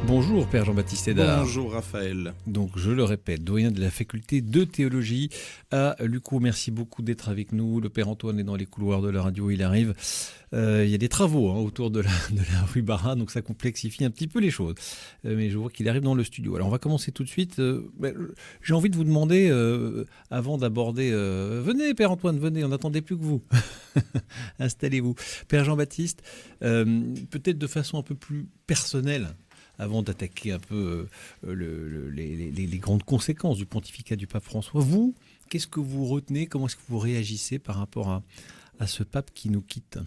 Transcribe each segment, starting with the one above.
Bonjour Père Jean-Baptiste Hédard. Bonjour Raphaël. Donc je le répète, doyen de la faculté de théologie à l'UQO. Merci beaucoup d'être avec nous. Le Père Antoine est dans les couloirs de la radio, il arrive. Il y a des travaux autour de la rue Barra, donc ça complexifie un petit peu les choses. Mais je vois qu'il arrive dans le studio. Alors on va commencer tout de suite. J'ai envie de vous demander, avant d'aborder... venez Père Antoine, venez, on n'attendait plus que vous. Installez-vous. Père Jean-Baptiste, peut-être de façon un peu plus personnelle, avant d'attaquer un peu les grandes conséquences du pontificat du pape François, vous, qu'est-ce que vous retenez? Comment est-ce que vous réagissez par rapport à ce pape qui nous quitte?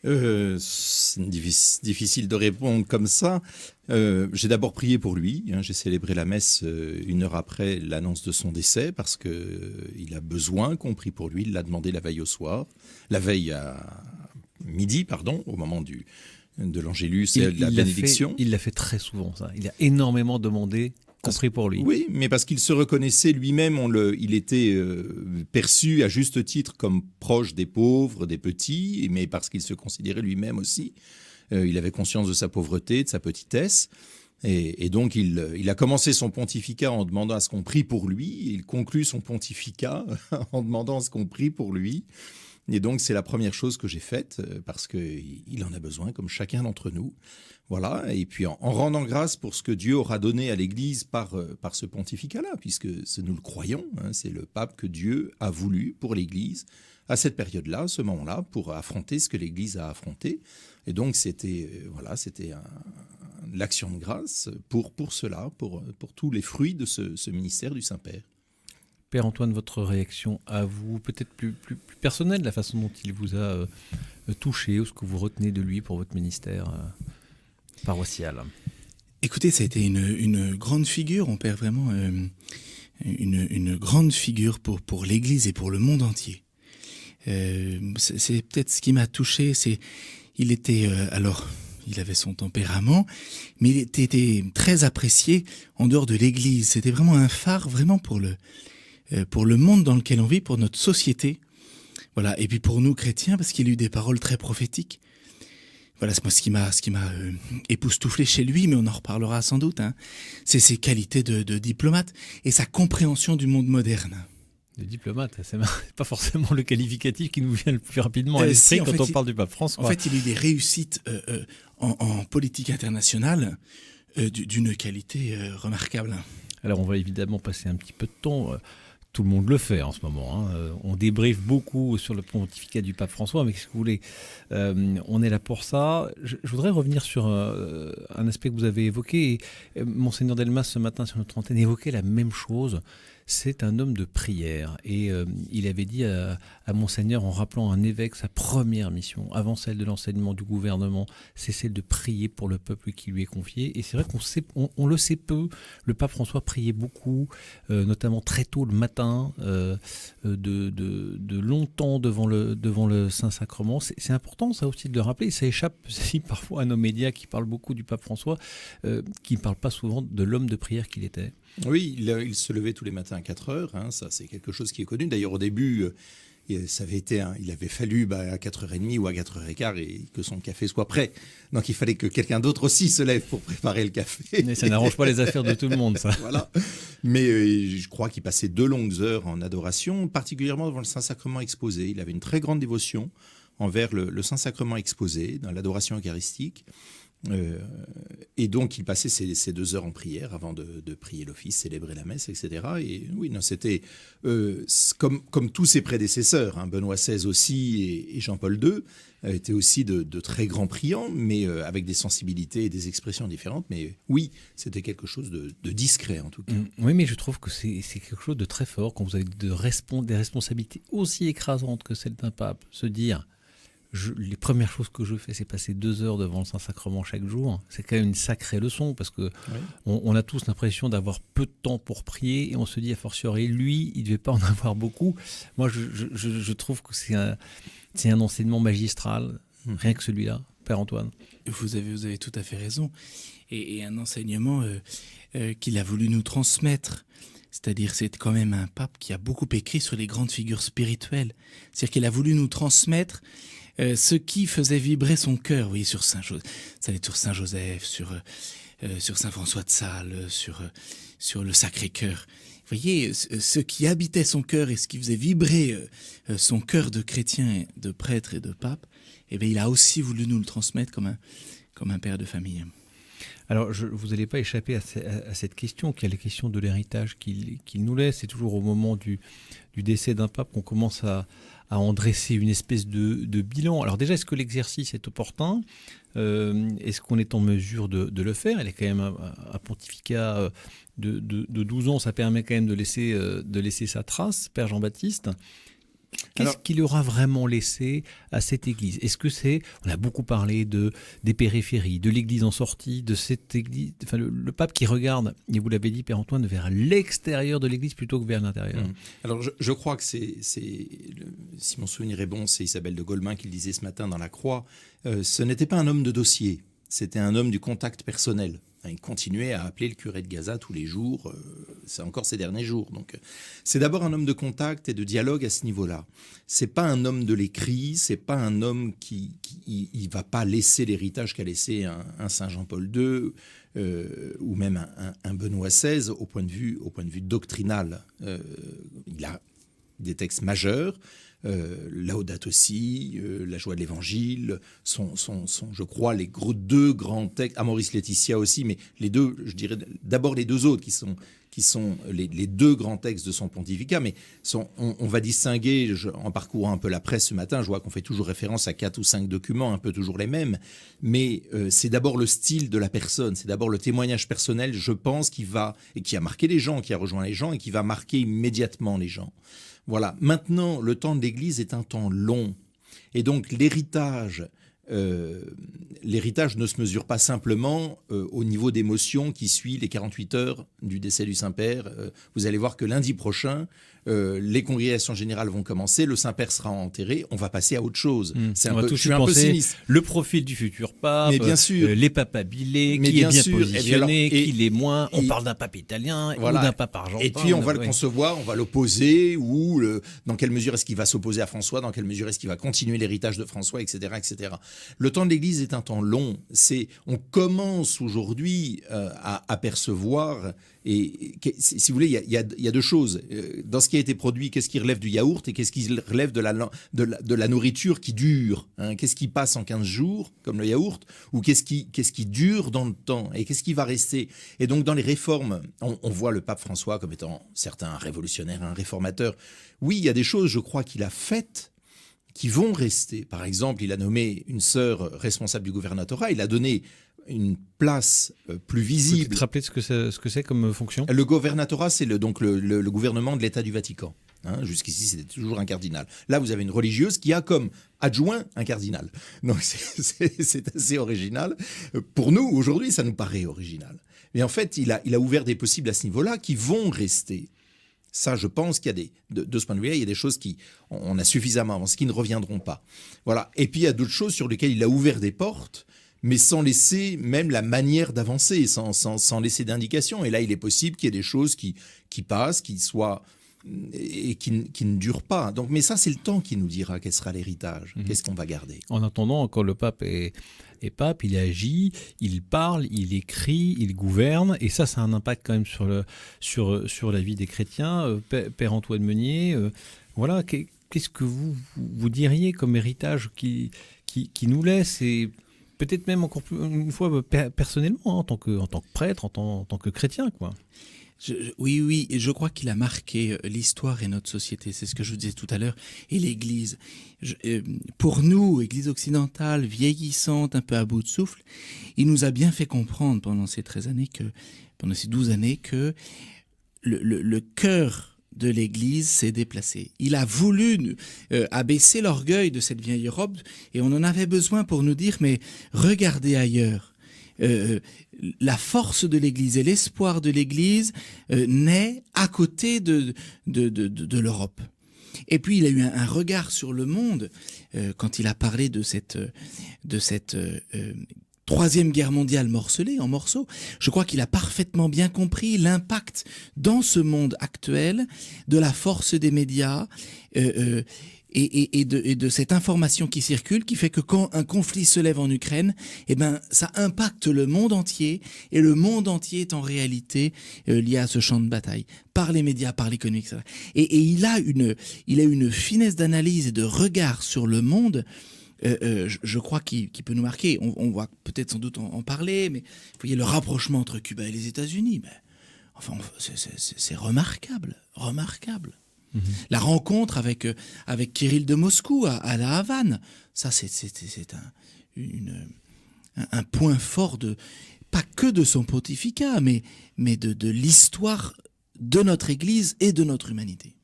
C'est difficile de répondre comme ça. J'ai d'abord prié pour lui. J'ai célébré la messe 1 heure après l'annonce de son décès parce qu'il a besoin qu'on prie pour lui. Il l'a demandé la veille à midi, au moment de l'Angélus et de la bénédiction. Il l'a fait très souvent, ça. Il a énormément demandé qu'on prie pour lui. Oui, mais parce qu'il se reconnaissait lui-même, il était perçu à juste titre comme proche des pauvres, des petits, mais parce qu'il se considérait lui-même aussi. Il avait conscience de sa pauvreté, de sa petitesse. Et donc, il a commencé son pontificat en demandant à ce qu'on prie pour lui. Il conclut son pontificat en demandant à ce qu'on prie pour lui. Et donc, c'est la première chose que j'ai faite, parce qu'il en a besoin, comme chacun d'entre nous. Voilà. Et puis, en rendant grâce pour ce que Dieu aura donné à l'Église par ce pontificat-là, puisque nous le croyons, c'est le pape que Dieu a voulu pour l'Église, à cette période-là, à ce moment-là, pour affronter ce que l'Église a affronté. Et donc, c'était l'action de grâce pour cela, pour tous les fruits de ce ministère du Saint-Père. Père Antoine, votre réaction à vous, peut-être plus personnelle, la façon dont il vous a touché, ou ce que vous retenez de lui pour votre ministère paroissial? Écoutez, ça a été une grande figure. On perd vraiment une grande figure pour l'Église et pour le monde entier. C'est peut-être ce qui m'a touché. Il était il avait son tempérament, mais il était très apprécié en dehors de l'Église. C'était vraiment un phare, vraiment pour le monde dans lequel on vit, pour notre société. Voilà. Et puis pour nous chrétiens, parce qu'il a eu des paroles très prophétiques. Voilà, c'est moi ce qui m'a époustouflé chez lui, mais on en reparlera sans doute. C'est ses qualités de diplomate et sa compréhension du monde moderne. De diplomate, c'est pas forcément le qualificatif qui nous vient le plus rapidement à l'esprit quand on parle du pape François. En fait, il a eu des réussites en politique internationale d'une qualité remarquable. Alors, on va évidemment passer un petit peu de temps. Tout le monde le fait en ce moment. On débriefe beaucoup sur le pontificat du pape François, mais qu'est-ce que vous voulez, on est là pour ça. Je voudrais revenir sur un aspect que vous avez évoqué. Monseigneur Delmas, ce matin, sur notre antenne, évoquait la même chose. C'est un homme de prière. Et il avait dit à Monseigneur, en rappelant à un évêque sa première mission, avant celle de l'enseignement du gouvernement, c'est celle de prier pour le peuple qui lui est confié. Et c'est vrai qu'on le sait peu. Le pape François priait beaucoup, notamment très tôt le matin, de longtemps devant le Saint-Sacrement. C'est important ça aussi de le rappeler. Ça échappe aussi parfois à nos médias qui parlent beaucoup du pape François, qui ne parlent pas souvent de l'homme de prière qu'il était. Oui, il se levait tous les matins à 4 heures, ça c'est quelque chose qui est connu. D'ailleurs au début, ça avait été, il avait fallu à 4h30 ou à 4h15 et que son café soit prêt. Donc il fallait que quelqu'un d'autre aussi se lève pour préparer le café. Mais ça n'arrange pas les affaires de tout le monde, ça. Voilà. Mais je crois qu'il passait 2 longues heures en adoration, particulièrement devant le Saint-Sacrement exposé. Il avait une très grande dévotion envers le Saint-Sacrement exposé, dans l'adoration eucharistique. Et donc il passait ces 2 heures en prière avant de prier l'office, célébrer la messe, etc. Et oui, non, c'était comme tous ses prédécesseurs, Benoît XVI aussi et Jean-Paul II étaient aussi de très grands priants, mais avec des sensibilités et des expressions différentes. Mais oui, c'était quelque chose de discret en tout cas. Oui, mais je trouve que c'est quelque chose de très fort quand vous avez des responsabilités aussi écrasantes que celles d'un pape, se dire... les premières choses que je fais, c'est passer 2 heures devant le Saint-Sacrement chaque jour. C'est quand même une sacrée leçon parce que on a tous l'impression d'avoir peu de temps pour prier et on se dit a fortiori, lui, il ne devait pas en avoir beaucoup. Moi, je trouve que c'est un enseignement magistral, rien que celui-là, Père Antoine. Vous avez tout à fait raison. Et un enseignement qu'il a voulu nous transmettre. C'est-à-dire, c'est quand même un pape qui a beaucoup écrit sur les grandes figures spirituelles. C'est-à-dire qu'il a voulu nous transmettre ce qui faisait vibrer son cœur, oui, sur Saint Joseph, sur Saint François de Sales, sur le Sacré-Cœur. Vous voyez, ce qui habitait son cœur et ce qui faisait vibrer son cœur de chrétien, de prêtre et de pape, eh bien, il a aussi voulu nous le transmettre comme un père de famille. Alors, vous n'allez pas échapper à cette question, qui est la question de l'héritage qu'il nous laisse. C'est toujours au moment du décès d'un pape qu'on commence à en dresser une espèce de bilan. Alors déjà, est-ce que l'exercice est opportun ? Est-ce qu'on est en mesure de le faire ? Il y a quand même un pontificat de 12 ans, ça permet quand même de laisser sa trace, Père Jean-Baptiste. Qu'est-ce qu'il aura vraiment laissé à cette Église ? Est-ce que on a beaucoup parlé des périphéries, de l'Église en sortie, de cette Église, enfin le pape qui regarde, et vous l'avez dit Père Antoine, vers l'extérieur de l'Église plutôt que vers l'intérieur. Alors je crois que si mon souvenir est bon, c'est Isabelle de Golemin qui le disait ce matin dans La Croix, ce n'était pas un homme de dossier, c'était un homme du contact personnel. Il continuait à appeler le curé de Gaza tous les jours, c'est encore ces derniers jours. Donc, c'est d'abord un homme de contact et de dialogue à ce niveau-là. C'est pas un homme de l'écrit, c'est pas un homme qui il va pas laisser l'héritage qu'a laissé un Saint Jean-Paul II ou même un Benoît XVI au point de vue doctrinal. Il a des textes majeurs. Laudato Si, La joie de l'évangile, sont je crois, deux grands textes. Amoris Laetitia aussi, mais les deux, je dirais d'abord les deux autres qui sont les deux grands textes de son pontificat, mais on va distinguer, en parcourant un peu la presse ce matin, je vois qu'on fait toujours référence à 4 ou 5 documents, un peu toujours les mêmes, mais c'est d'abord le style de la personne, c'est d'abord le témoignage personnel, je pense, qui a marqué les gens, qui a rejoint les gens et qui va marquer immédiatement les gens. Voilà. Maintenant, le temps de l'Église est un temps long. Et donc, l'héritage ne se mesure pas simplement au niveau d'émotion qui suit les 48 heures du décès du Saint-Père. Vous allez voir que lundi prochain, les congrégations générales vont commencer, le Saint-Père sera enterré, on va passer à autre chose. Je suis un peu cynique. Le profil du futur pape, mais bien sûr, les papabilés, qui est bien positionné, qui l'est moins. On parle d'un pape italien ou d'un pape argentin. Et puis on va le concevoir, on va l'opposer, ou dans quelle mesure est-ce qu'il va s'opposer à François, dans quelle mesure est-ce qu'il va continuer l'héritage de François, etc., etc. Le temps de l'Église est un temps long. On commence aujourd'hui à apercevoir. Et si vous voulez, il y a deux choses. Dans ce qui a été produit, qu'est-ce qui relève du yaourt et qu'est-ce qui relève de la nourriture qui dure, hein? Qu'est-ce qui passe en 15 jours, comme le yaourt, ou qu'est-ce qui dure dans le temps et qu'est-ce qui va rester. Et donc, dans les réformes, on voit le pape François comme étant certes un révolutionnaire, un réformateur. Oui, il y a des choses, je crois, qu'il a faites qui vont rester. Par exemple, il a nommé une sœur responsable du gouvernorat, il a donné une place plus visible. Vous te rappelez ce que c'est comme fonction ? Le gouvernorat, c'est le gouvernement de l'État du Vatican. Hein, jusqu'ici, c'était toujours un cardinal. Là, vous avez une religieuse qui a comme adjoint un cardinal. Donc, c'est assez original. Pour nous, aujourd'hui, ça nous paraît original. Mais en fait, il a ouvert des possibles à ce niveau-là qui vont rester. Ça, je pense qu'il y a de ce point de vue-là, il y a des choses on a suffisamment avancé, qui ne reviendront pas. Voilà. Et puis, il y a d'autres choses sur lesquelles il a ouvert des portes, mais sans laisser même la manière d'avancer, sans laisser d'indication. Et là, il est possible qu'il y ait des choses qui passent, qui soient et qui ne durent pas. Donc, mais ça, c'est le temps qui nous dira quel sera l'héritage, qu'est-ce qu'on va garder. En attendant, quand le pape est pape, il agit, il parle, il écrit, il gouverne, et ça a un impact quand même sur la vie des chrétiens. Père Antoine Meunier, voilà, qu'est-ce que vous diriez comme héritage qui nous laisse, et peut-être même encore une fois personnellement, en tant que prêtre, en tant que chrétien, quoi. Oui, et je crois qu'il a marqué l'histoire et notre société, c'est ce que je vous disais tout à l'heure, et l'Église. Pour nous, Église occidentale, vieillissante, un peu à bout de souffle, il nous a bien fait comprendre pendant ces 12 années que le cœur de l'Église s'est déplacé. Il a voulu abaisser l'orgueil de cette vieille Europe, et on en avait besoin pour nous dire, mais regardez ailleurs. La force de l'Église et l'espoir de l'Église naît à côté de l'Europe. Et puis il a eu un regard sur le monde quand il a parlé de cette Troisième Guerre mondiale morcelée en morceaux. Je crois qu'il a parfaitement bien compris l'impact dans ce monde actuel de la force des médias et de cette information qui circule, qui fait que quand un conflit se lève en Ukraine, eh ben, ça impacte le monde entier, et le monde entier est en réalité lié à ce champ de bataille, par les médias, par l'économie, etc. Et il a une finesse d'analyse et de regard sur le monde, je crois qui peut nous marquer. On va peut-être sans doute en parler, mais vous voyez le rapprochement entre Cuba et les États-Unis, ben, enfin, c'est remarquable, remarquable. La rencontre avec Kirill de Moscou à la Havane, ça c'est un point fort pas que de son pontificat, mais de l'histoire de notre Église et de notre humanité.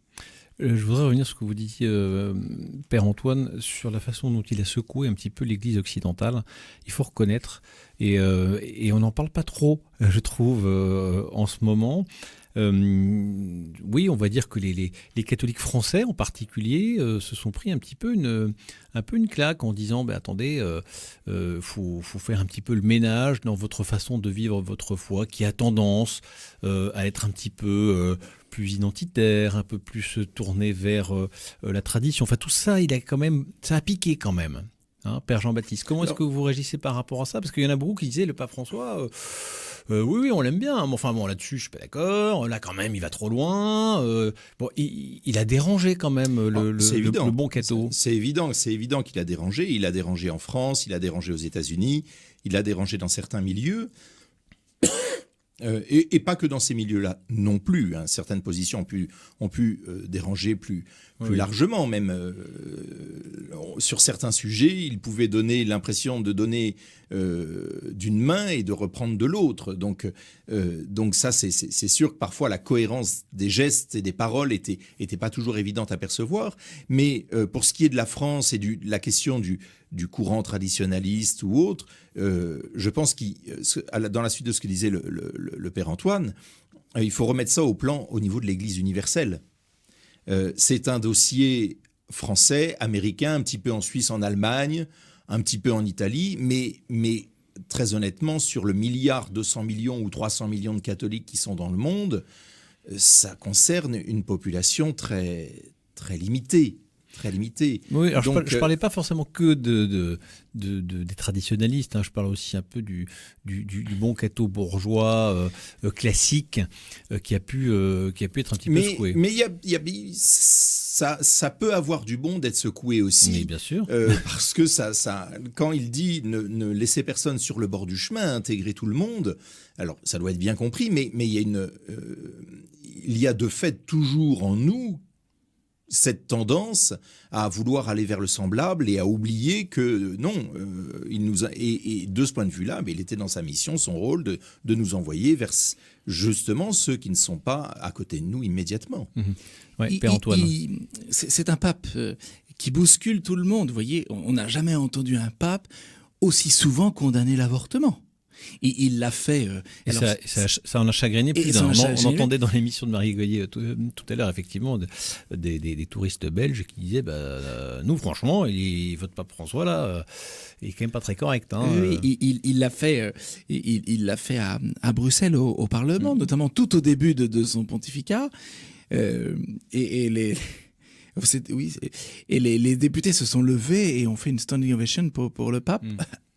Je voudrais revenir sur ce que vous disiez, Père Antoine, sur la façon dont il a secoué un petit peu l'Église occidentale. Il faut reconnaître, et on n'en parle pas trop, je trouve, en ce moment. Oui, on va dire que les catholiques français en particulier se sont pris un peu une claque en disant attendez, faut faire un petit peu le ménage dans votre façon de vivre votre foi qui a tendance à être un petit peu plus identitaire, un peu plus tourné vers la tradition. Enfin tout ça, ça a piqué quand même. Hein, Père Jean-Baptiste, comment est-ce que vous réagissez par rapport à ça? Parce qu'il y en a beaucoup qui disaient, le pape François, oui, on l'aime bien, mais enfin bon, là-dessus, je suis pas d'accord, là quand même, il va trop loin. Il a dérangé quand même le bon catho. C'est évident qu'il a dérangé en France, il a dérangé aux États-Unis, il a dérangé dans certains milieux. Et pas que dans ces milieux-là non plus. Hein. Certaines positions ont pu déranger plus largement. Même sur certains sujets, il pouvait donner l'impression de donner d'une main et de reprendre de l'autre. Donc ça, c'est sûr que parfois la cohérence des gestes et des paroles était pas toujours évidente à percevoir. Mais pour ce qui est de la France et de la question du courant traditionnaliste ou autre, je pense dans la suite de ce que disait le Père Antoine, il faut remettre ça au niveau de l'Église universelle. C'est un dossier français, américain, un petit peu en Suisse, en Allemagne, un petit peu en Italie, mais très honnêtement, sur le 1,2 milliard ou 300 millions de catholiques qui sont dans le monde, ça concerne une population très, très limitée. Très limité. Oui, alors donc, je parlais pas forcément que des traditionnalistes, hein, je parle aussi un peu du bon catho bourgeois classique qui a pu être un petit peu secoué. Mais ça peut avoir du bon d'être secoué aussi. Mais bien sûr. Parce que quand il dit ne laissez personne sur le bord du chemin, intégrer tout le monde, alors ça doit être bien compris, mais il y a de fait toujours en nous cette tendance à vouloir aller vers le semblable et à oublier que non, il nous a, et de ce point de vue-là, mais il était dans sa mission, son rôle de nous envoyer vers justement ceux qui ne sont pas à côté de nous immédiatement. Ouais, Père Antoine. C'est un pape qui bouscule tout le monde. Vous voyez, on n'a jamais entendu un pape aussi souvent condamner l'avortement. Il l'a fait. Ça en a chagriné plus d'un. On entendait dans l'émission de Marie Goyer tout à l'heure, effectivement, des touristes belges qui disaient nous, franchement, votre pape François, là, il est quand même pas très correct. Hein. Oui, il l'a fait, il l'a fait à Bruxelles, au Parlement, notamment tout au début de son pontificat. Et les députés se sont levés et ont fait une standing ovation pour le pape.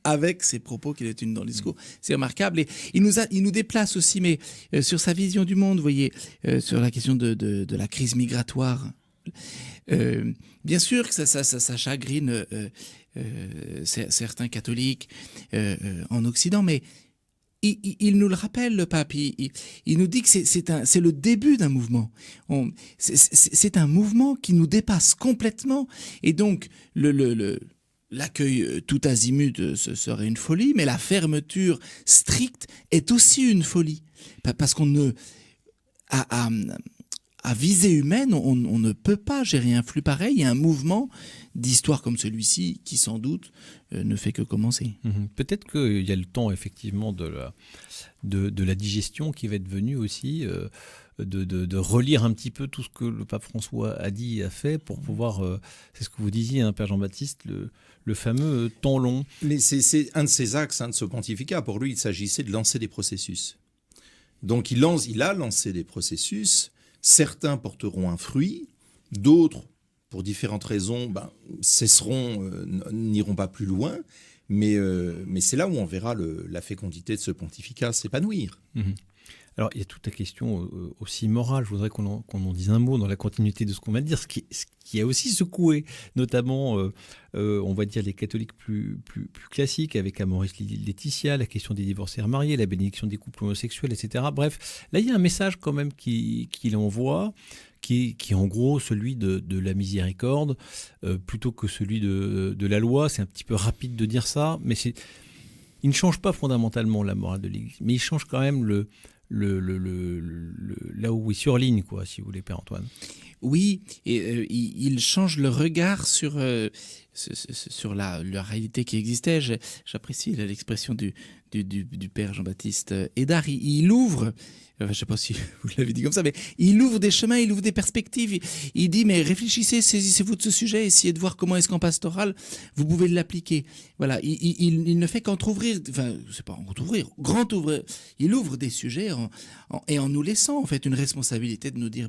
Avec ses propos qu'il a tenus dans le discours. C'est remarquable. Et il nous déplace aussi, mais sur sa vision du monde, vous voyez, sur la question de la crise migratoire. Bien sûr que ça chagrine certains catholiques en Occident, mais il nous le rappelle, le pape. Il nous dit que c'est le début d'un mouvement. C'est un mouvement qui nous dépasse complètement. Et donc, l'accueil tout azimut ce serait une folie, mais la fermeture stricte est aussi une folie. Parce qu'on à visée humaine, on ne peut pas gérer un flux pareil. Il y a un mouvement d'histoire comme celui-ci qui, sans doute, ne fait que commencer. Peut-être qu'il y a le temps, effectivement, de la digestion qui va être venue aussi, de relire un petit peu tout ce que le pape François a dit et a fait pour pouvoir, c'est ce que vous disiez, hein, Père Jean-Baptiste, le fameux temps long. Mais c'est un de ses axes, de ce pontificat. Pour lui, il s'agissait de lancer des processus. Donc il a lancé des processus. Certains porteront un fruit, d'autres pour différentes raisons, cesseront, n'iront pas plus loin. Mais c'est là où on verra la fécondité de ce pontificat s'épanouir. Mhm. Alors, il y a toute la question aussi morale. Je voudrais qu'on en dise un mot dans la continuité de ce qu'on va dire, ce qui a aussi secoué, notamment, on va dire, les catholiques plus classiques, avec Amoris Laetitia, la question des divorcés remariés, la bénédiction des couples homosexuels, etc. Bref, là, il y a un message quand même qu'il envoie, qui est en gros celui de la miséricorde, plutôt que celui de la loi. C'est un petit peu rapide de dire ça, mais il ne change pas fondamentalement la morale de l'Église, mais il change quand même là où il surligne, quoi, si vous voulez, Père Antoine. Oui, et il change le regard sur la réalité qui existait. J'apprécie l'expression du Père Jean-Baptiste Hédard. Il ouvre, je ne sais pas si vous l'avez dit comme ça, mais il ouvre des chemins, il ouvre des perspectives. Il dit, mais réfléchissez, saisissez-vous de ce sujet, essayez de voir comment est-ce qu'en pastoral, vous pouvez l'appliquer. Voilà, il ne fait qu'entrouvrir, enfin, c'est pas entrouvrir, grand ouvrir. Il ouvre des sujets et en nous laissant, en fait, une responsabilité de nous dire,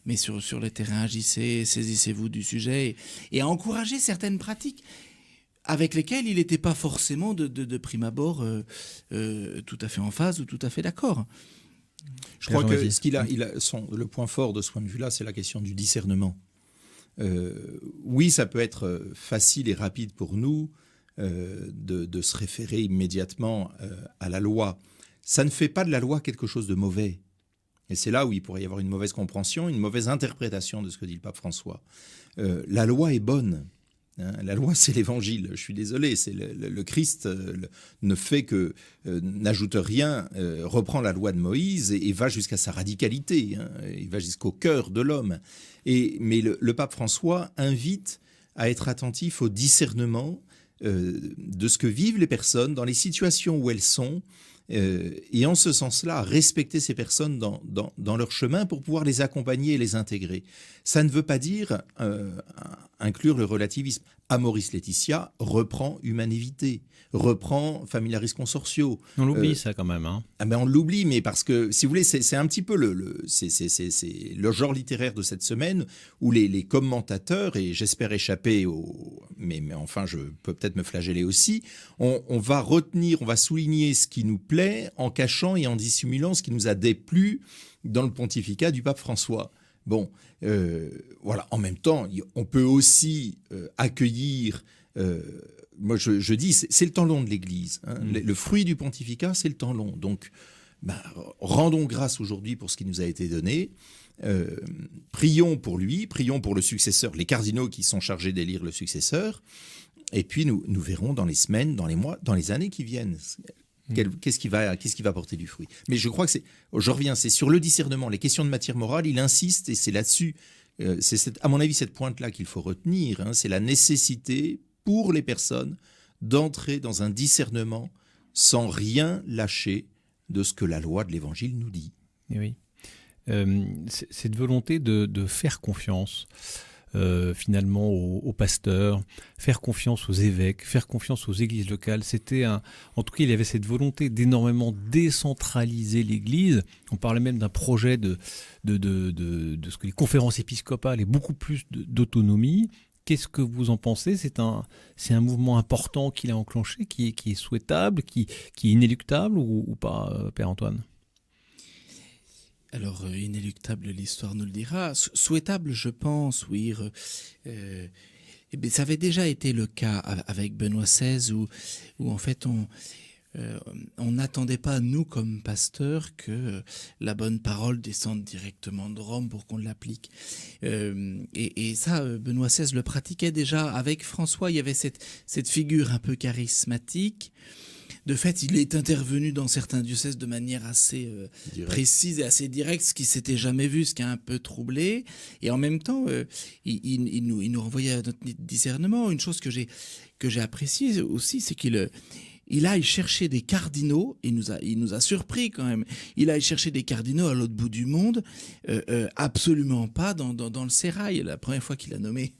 mais sur le terrain, agissez, saisissez-vous du sujet et à encourager certaines pratiques avec lesquelles il n'était pas forcément de prime abord tout à fait en phase ou tout à fait d'accord. Je crois que le point fort de ce point de vue-là, c'est la question du discernement. Oui, ça peut être facile et rapide pour nous de se référer immédiatement à la loi. Ça ne fait pas de la loi quelque chose de mauvais. Et c'est là où il pourrait y avoir une mauvaise compréhension, une mauvaise interprétation de ce que dit le pape François. La loi est bonne. La loi, c'est l'évangile. Je suis désolé, c'est le Christ ne fait que n'ajoute rien, reprend la loi de Moïse et va jusqu'à sa radicalité. Il va jusqu'au cœur de l'homme. Mais le pape François invite à être attentif au discernement de ce que vivent les personnes dans les situations où elles sont. Et en ce sens-là, respecter ces personnes dans leur chemin pour pouvoir les accompagner et les intégrer. Ça ne veut pas dire inclure le relativisme. Amoris Laetitia reprend Humanevitae, reprend Familiaris Consortio. On l'oublie ça quand même. On l'oublie, mais parce que, si vous voulez, c'est un petit peu c'est le genre littéraire de cette semaine où les commentateurs, et j'espère échapper mais enfin je peux peut-être me flageller aussi, on va retenir, on va souligner ce qui nous plaît en cachant et en dissimulant ce qui nous a déplu dans le pontificat du pape François. Bon, voilà. En même temps, on peut aussi accueillir. Moi, je dis, c'est le temps long de l'Église. Le fruit du pontificat, c'est le temps long. Donc, rendons grâce aujourd'hui pour ce qui nous a été donné. Prions pour lui, prions pour le successeur, les cardinaux qui sont chargés d'élire le successeur. Et puis, nous verrons dans les semaines, dans les mois, dans les années qui viennent. Qu'est-ce qui va porter du fruit. Mais je crois que je reviens, c'est sur le discernement, les questions de matière morale, il insiste, et c'est là-dessus, à mon avis, cette pointe-là qu'il faut retenir, c'est la nécessité pour les personnes d'entrer dans un discernement sans rien lâcher de ce que la loi de l'Évangile nous dit. Et oui. Cette volonté de faire confiance finalement aux pasteurs, faire confiance aux évêques, faire confiance aux églises locales. En tout cas, il y avait cette volonté d'énormément décentraliser l'Église. On parlait même d'un projet de ce que les conférences épiscopales aient beaucoup plus d'autonomie. Qu'est-ce que vous en pensez ? C'est un mouvement important qu'il a enclenché, qui est souhaitable, qui est inéluctable ou pas, Père Antoine ? Alors, inéluctable, l'histoire nous le dira. Souhaitable, je pense, oui. Ça avait déjà été le cas avec Benoît XVI, où en fait, on n'attendait pas, nous, comme pasteurs, que la bonne parole descende directement de Rome pour qu'on l'applique. Et ça, Benoît XVI le pratiquait déjà. Avec François, il y avait cette figure un peu charismatique. De fait, il est intervenu dans certains diocèses de manière assez précise et assez directe, ce qui s'était jamais vu, ce qui a un peu troublé. Et en même temps, il nous renvoyait à notre discernement. Une chose que j'ai appréciée aussi, c'est qu'il aille chercher des cardinaux. Il nous a surpris quand même. Il aille chercher des cardinaux à l'autre bout du monde, absolument pas dans le sérail. La première fois qu'il a nommé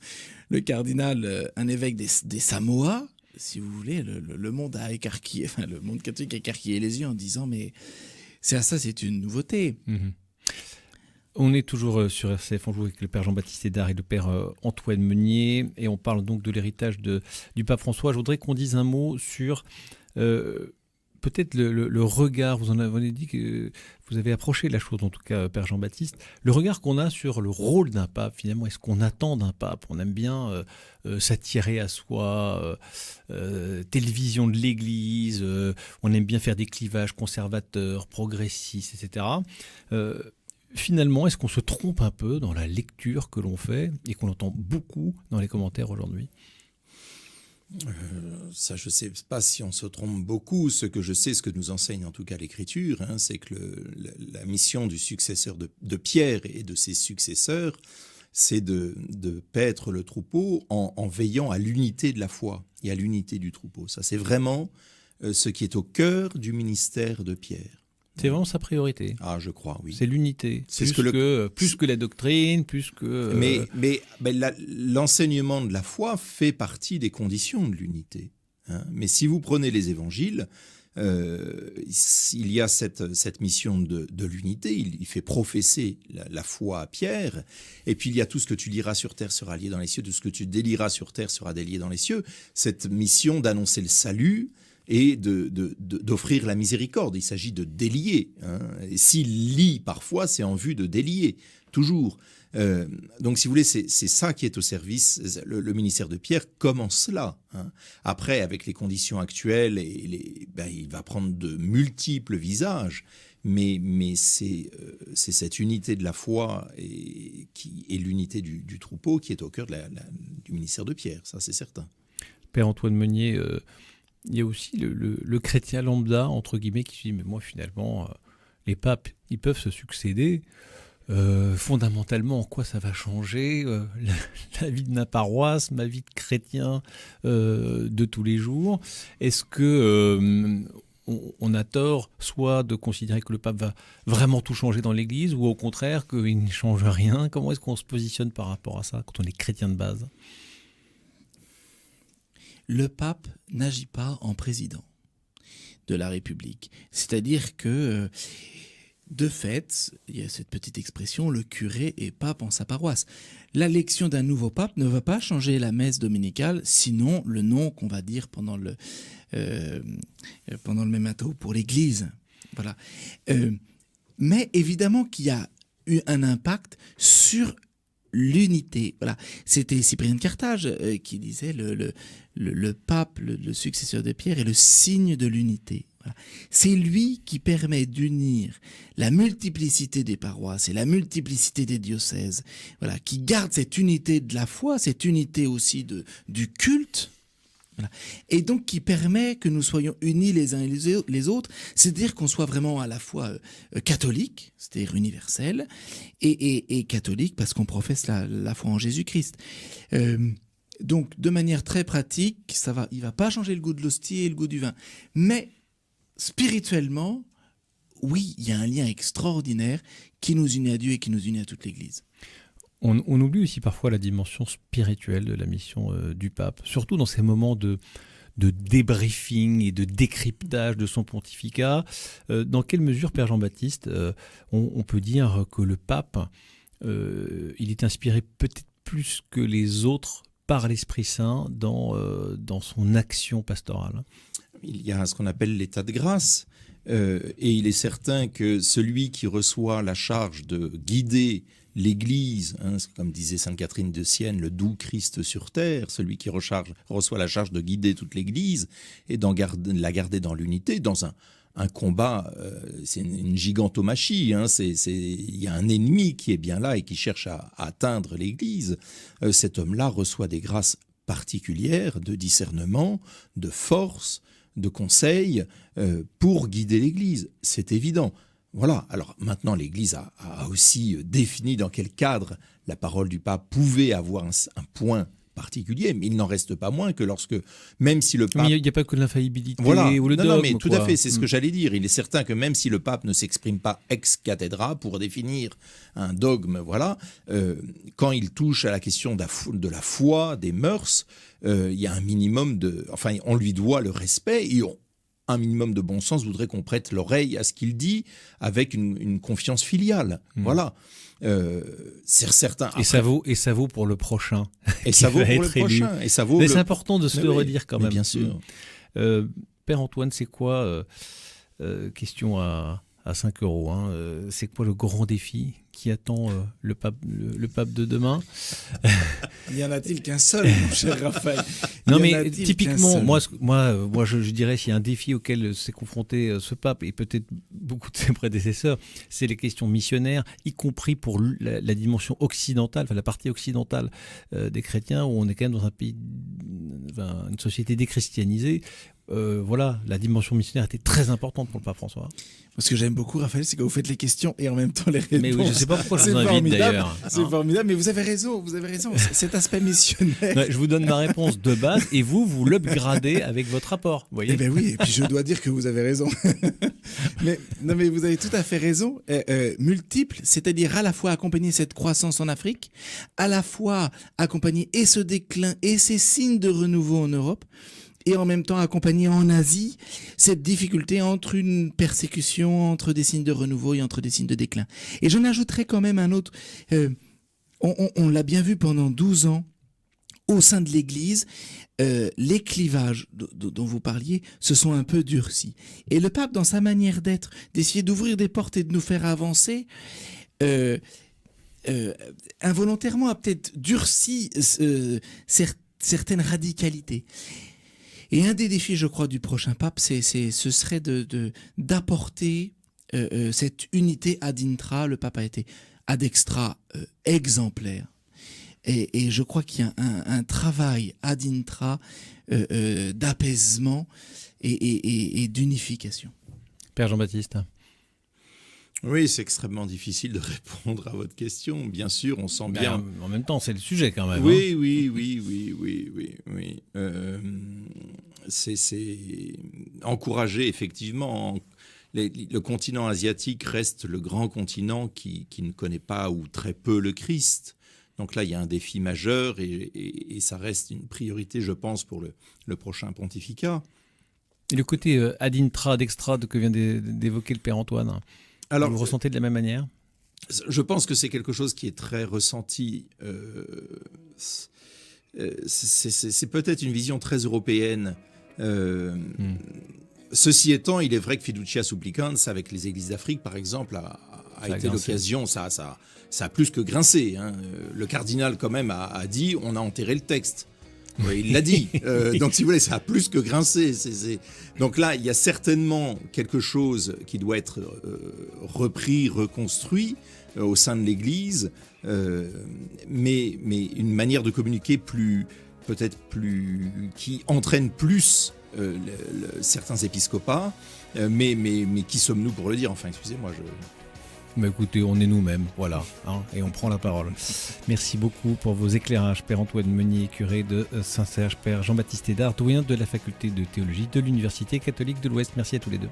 le cardinal un évêque des Samoa, si vous voulez, le monde a écarquillé, enfin le monde catholique a écarquillé les yeux en disant mais c'est une nouveauté. On est toujours sur RCF, on joue avec le père Jean-Baptiste Hédard et le père Antoine Meunier, et on parle donc de l'héritage du pape François. Je voudrais qu'on dise un mot sur peut-être le regard, vous en avez dit que vous avez approché la chose, en tout cas, père Jean-Baptiste, le regard qu'on a sur le rôle d'un pape, finalement, est-ce qu'on attend d'un pape? On aime bien s'attirer à soi, telle vision de l'Église, on aime bien faire des clivages conservateurs, progressistes, etc. Finalement, est-ce qu'on se trompe un peu dans la lecture que l'on fait et qu'on entend beaucoup dans les commentaires aujourd'hui? Ça, je ne sais pas si on se trompe beaucoup. Ce que je sais, ce que nous enseigne en tout cas l'Écriture, c'est que la mission du successeur de Pierre et de ses successeurs, c'est de paître le troupeau en veillant à l'unité de la foi et à l'unité du troupeau. Ça, c'est vraiment ce qui est au cœur du ministère de Pierre. C'est vraiment sa priorité. Ah, je crois, oui. C'est l'unité. C'est plus que la doctrine, plus que... Mais l'enseignement de la foi fait partie des conditions de l'unité. Mais si vous prenez les évangiles, il y a cette mission de l'unité. Il fait professer la foi à Pierre. Et puis il y a tout ce que tu liras sur terre sera lié dans les cieux, tout ce que tu délieras sur terre sera délié dans les cieux. Cette mission d'annoncer le salut et d'offrir la miséricorde. Il s'agit de délier. Et s'il lie parfois, c'est en vue de délier, toujours. Donc, si vous voulez, c'est ça qui est au service. Le ministère de Pierre commence là. Après, avec les conditions actuelles, il va prendre de multiples visages. Mais c'est cette unité de la foi et l'unité du troupeau qui est au cœur du ministère de Pierre. Ça, c'est certain. Père Antoine Meunier... il y a aussi le chrétien lambda, entre guillemets, qui se dit, mais moi, finalement, les papes, ils peuvent se succéder. Fondamentalement, en quoi ça va changer la vie de ma paroisse, ma vie de chrétien de tous les jours? Est-ce que on a tort, soit de considérer que le pape va vraiment tout changer dans l'Église, ou au contraire, qu'il ne change rien? Comment est-ce qu'on se positionne par rapport à ça, quand on est chrétien de base? Le pape n'agit pas en président de la République. C'est-à-dire que, de fait, il y a cette petite expression, le curé est pape en sa paroisse. L'élection d'un nouveau pape ne va pas changer la messe dominicale, sinon le nom qu'on va dire pendant le memento pour l'Église. Voilà. Mais évidemment qu'il y a eu un impact sur l'unité. Voilà. C'était Cyprien de Carthage qui disait le pape, le successeur de Pierre, est le signe de l'unité. Voilà. C'est lui qui permet d'unir la multiplicité des paroisses et la multiplicité des diocèses, voilà, qui garde cette unité de la foi, cette unité aussi du culte, voilà. Et donc qui permet que nous soyons unis les uns et les autres, c'est-à-dire qu'on soit vraiment à la fois catholique, c'est-à-dire universel, et catholique parce qu'on professe la foi en Jésus-Christ. Donc de manière très pratique, il va pas changer le goût de l'hostie et le goût du vin, mais spirituellement, oui, il y a un lien extraordinaire qui nous unit à Dieu et qui nous unit à toute l'Église. On oublie aussi parfois la dimension spirituelle de la mission du pape, surtout dans ces moments de débriefing et de décryptage de son pontificat. Dans quelle mesure, Père Jean-Baptiste, on peut dire que le pape, il est inspiré peut-être plus que les autres par l'Esprit Saint dans son action pastorale? Il y a ce qu'on appelle l'état de grâce, et il est certain que celui qui reçoit la charge de guider l'Église, comme disait Sainte Catherine de Sienne, le doux Christ sur terre, celui qui reçoit la charge de guider toute l'Église et de la garder dans l'unité, dans un combat, c'est une gigantomachie, il y a un ennemi qui est bien là et qui cherche à atteindre l'Église. Cet homme-là reçoit des grâces particulières de discernement, de force, de conseil pour guider l'Église, c'est évident. Voilà, alors maintenant l'Église a aussi défini dans quel cadre la parole du pape pouvait avoir un point particulier, mais il n'en reste pas moins que lorsque, même si le pape... Mais il n'y a pas que l'infaillibilité ou le dogme. dogme. Non, mais tout à fait, c'est ce que j'allais dire. Il est certain que même si le pape ne s'exprime pas ex cathedra pour définir un dogme, voilà, quand il touche à la question de la foi, des mœurs, il y a un minimum on lui doit le respect et un minimum de bon sens voudrait qu'on prête l'oreille à ce qu'il dit avec une confiance filiale. Voilà. C'est certain. Après, et ça vaut pour le prochain. Et ça vaut pour le prochain. Et ça vaut. Mais c'est important de se le redire quand même. Bien sûr. Père Antoine, c'est quoi, question à 5 €, hein, c'est quoi le grand défi qui attend le pape de demain? Y en a-t-il qu'un seul, mon cher Raphaël? Non, mais typiquement, moi je dirais s'il y a un défi auquel s'est confronté ce pape et peut-être beaucoup de ses prédécesseurs, c'est les questions missionnaires, y compris pour la dimension occidentale, enfin la partie occidentale des chrétiens, où on est quand même dans un pays, une société déchristianisée. Voilà, la dimension missionnaire était très importante pour le pape François. Ce que j'aime beaucoup, Raphaël, c'est que vous faites les questions et en même temps les réponses. Mais oui, je ne sais pas pourquoi je vous invite d'ailleurs. C'est formidable, mais vous avez raison. Cet aspect missionnaire. Ouais, je vous donne ma réponse de base et vous l'upgradez avec votre rapport. Vous voyez. Eh bien oui, et puis je dois dire que vous avez raison. mais vous avez tout à fait raison. Multiple, c'est-à-dire à la fois accompagner cette croissance en Afrique, à la fois accompagner et ce déclin et ces signes de renouveau en Europe, et en même temps accompagner en Asie cette difficulté entre une persécution, entre des signes de renouveau et entre des signes de déclin. Et j'en ajouterai quand même un autre. On l'a bien vu pendant 12 ans, au sein de l'Église, les clivages dont vous parliez se sont un peu durcis. Et le pape, dans sa manière d'être, d'essayer d'ouvrir des portes et de nous faire avancer, involontairement a peut-être durci certaines radicalités. Et un des défis, je crois, du prochain pape, ce serait d'apporter cette unité ad intra. Le pape a été ad extra exemplaire. Et je crois qu'il y a un travail ad intra d'apaisement et d'unification. Père Jean-Baptiste. Oui, c'est extrêmement difficile de répondre à votre question. Bien sûr, on sent bien. En même temps, c'est le sujet quand même. Oui. C'est encourager effectivement. Le continent asiatique reste le grand continent qui ne connaît pas ou très peu le Christ. Donc là, il y a un défi majeur et ça reste une priorité, je pense, pour le prochain pontificat. Et le côté ad intra, ad extra que vient d'évoquer le Père Antoine, alors, vous le ressentez de la même manière ? Je pense que c'est quelque chose qui est très ressenti. C'est peut-être une vision très européenne. Ceci étant, il est vrai que Fiducia Supplicans, avec les églises d'Afrique, par exemple, a été l'occasion, ça a plus que grincé. Hein. Le cardinal, quand même, a dit, on a enterré le texte. Oui, il l'a dit. Donc, si vous voulez, ça a plus que grincé. Donc là, il y a certainement quelque chose qui doit être repris, reconstruit au sein de l'Église, mais une manière de communiquer qui entraîne plus certains épiscopats. Mais qui sommes-nous pour le dire ? Enfin, excusez-moi, Mais écoutez, on est nous-mêmes, voilà, et on prend la parole. Merci beaucoup pour vos éclairages, Père Antoine Meunier, curé de Saint-Serge, Père Jean-Baptiste Hédard, doyen de la faculté de théologie de l'Université catholique de l'Ouest. Merci à tous les deux.